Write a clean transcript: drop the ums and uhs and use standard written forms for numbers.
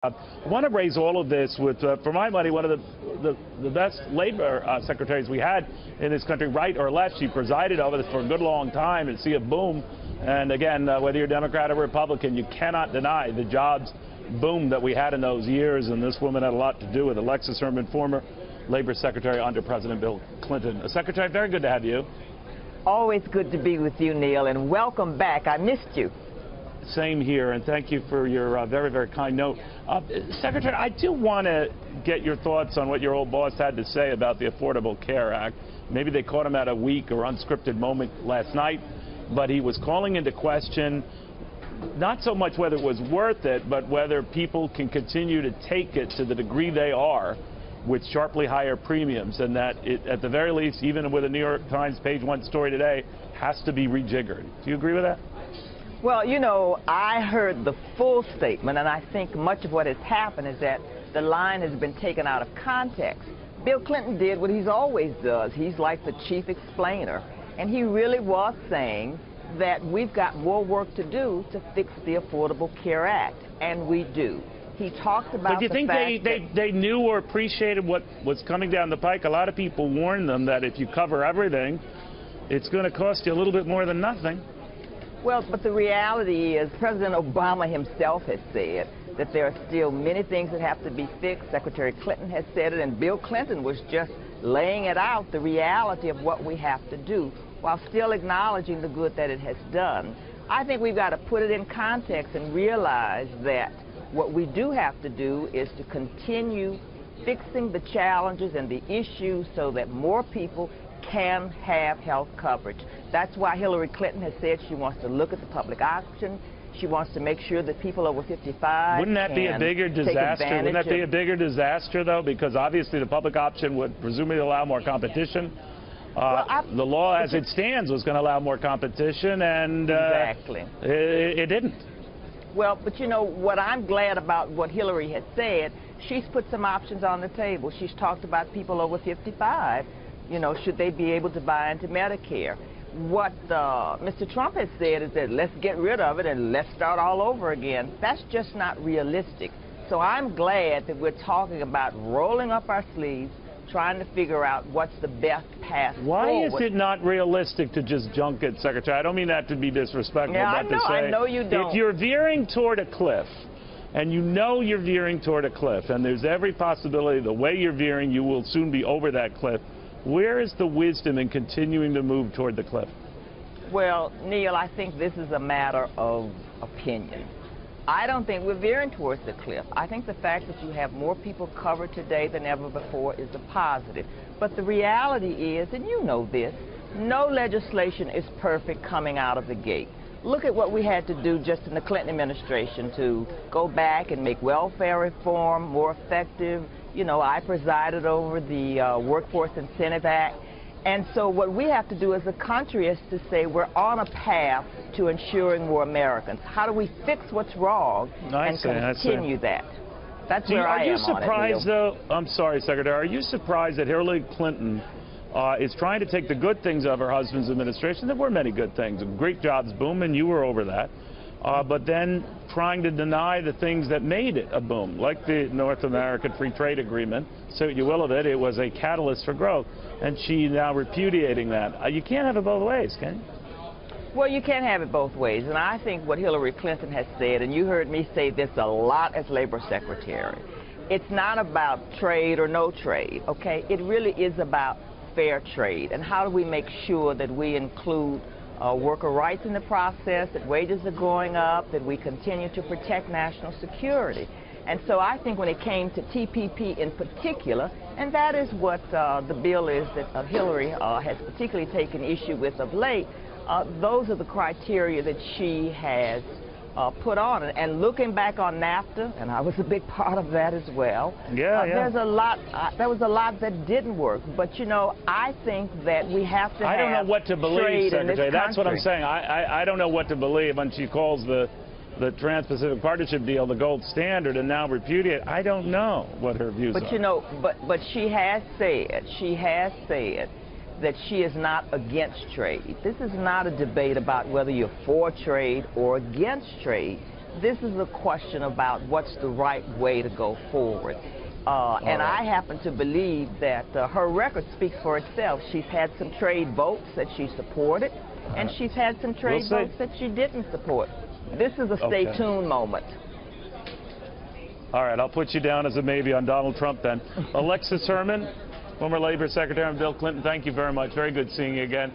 I want to raise all of this with, for my money, one of the best labor secretaries we had in this country, right or left. She presided over this for a good long time and see a boom. And again, whether you're Democrat or Republican, you cannot deny the jobs boom that we had in those years. And this woman had a lot to do with Alexis Herman, former labor secretary under President Bill Clinton. Secretary, very good to have you. Always good to be with you, Neil, and welcome back. I missed you. Same here, and thank you for your very, very kind note. Secretary, I do want to get your thoughts on what your old boss had to say about the Affordable Care Act. Maybe they caught him at a weak or unscripted moment last night, but he was calling into question not so much whether it was worth it, but whether people can continue to take it to the degree they are with sharply higher premiums, and that it, at the very least, even with a New York Times page one story today, has to be rejiggered. Do you agree with that? Well, you know, I heard the full statement, and I think much of what has happened is that the line has been taken out of context. Bill Clinton did what he's always does. He's like the chief explainer, and he really was saying that we've got more work to do to fix the Affordable Care Act, and we do. He talked about the fact that... But do you think they knew or appreciated what was coming down the pike? A lot of people warned them that if you cover everything, it's going to cost you a little bit more than nothing. Well, but the reality is President Obama himself has said that there are still many things that have to be fixed. Secretary Clinton has said it, and Bill Clinton was just laying it out, the reality of what we have to do, while still acknowledging the good that it has done. I think we've got to put it in context and realize that what we do have to do is to continue fixing the challenges and the issues so that more people can have health coverage. That's why Hillary Clinton has said she wants to look at the public option. She wants to make sure that people over 55 Wouldn't that be a bigger disaster? Wouldn't that be a bigger disaster, though? Because obviously the public option would presumably allow more competition. The law as it stands was going to allow more competition, and exactly. It didn't. Well, but you know, what I'm glad about what Hillary has said, she's put some options on the table. She's talked about people over 55. You know, should they be able to buy into Medicare? What Mr. Trump has said is that let's get rid of it and let's start all over again. That's just not realistic. So I'm glad that we're talking about rolling up our sleeves, trying to figure out what's the best path forward. Why is it not realistic to just junk it, Secretary? I don't mean that to be disrespectful, yeah, but to say, I know you don't. If you're veering toward a cliff, and you know you're veering toward a cliff, and there's every possibility the way you're veering, you will soon be over that cliff, where is the wisdom in continuing to move toward the cliff? Well, Neil, I think this is a matter of opinion. I don't think we're veering towards the cliff. I think the fact that you have more people covered today than ever before is a positive. But the reality is, and you know this, no legislation is perfect coming out of the gate. Look at what we had to do just in the Clinton administration to go back and make welfare reform more effective. You know, I presided over the Workforce Incentive Act. And so what we have to do as a country is to say we're on a path to ensuring more Americans. How do we fix what's wrong and continue that? That's where I am on it. Are you surprised, though? I'm sorry, Secretary. Are you surprised that Hillary Clinton is trying to take the good things of her husband's administration? There were many good things. Great jobs boom, and you were over that. But then trying to deny the things that made it a boom, like the North American Free Trade Agreement. So you will of it, it was a catalyst for growth. And she now repudiating that. You can't have it both ways, can you? Well, you can't have it both ways. And I think what Hillary Clinton has said, and you heard me say this a lot as Labor Secretary, it's not about trade or no trade, okay? It really is about fair trade. And how do we make sure that we include worker rights in the process, that wages are going up, that we continue to protect national security. And so I think when it came to TPP in particular, and that is what the bill is that Hillary has particularly taken issue with of late, those are the criteria that she has put on. And looking back on NAFTA, and I was a big part of that as well, there's a lot, there was a lot that didn't work. But, you know, I think that we have to I don't know what to believe, Secretary. That's what I'm saying. I don't know what to believe when she calls the Trans-Pacific Partnership deal the gold standard and now repudiate. I don't know what her views are. But, you know, but she has said that she is not against trade. This is not a debate about whether you're for trade or against trade. this is a question about what's the right way to go forward. And right. I happen to believe that her record speaks for itself. She's had some trade votes that she supported, and she's had some trade votes that she didn't support. This is a stay tuned moment. All right, I'll put you down as a maybe on Donald Trump then. Alexis Herman, former Labor Secretary, and Bill Clinton, thank you very much. Very good seeing you again.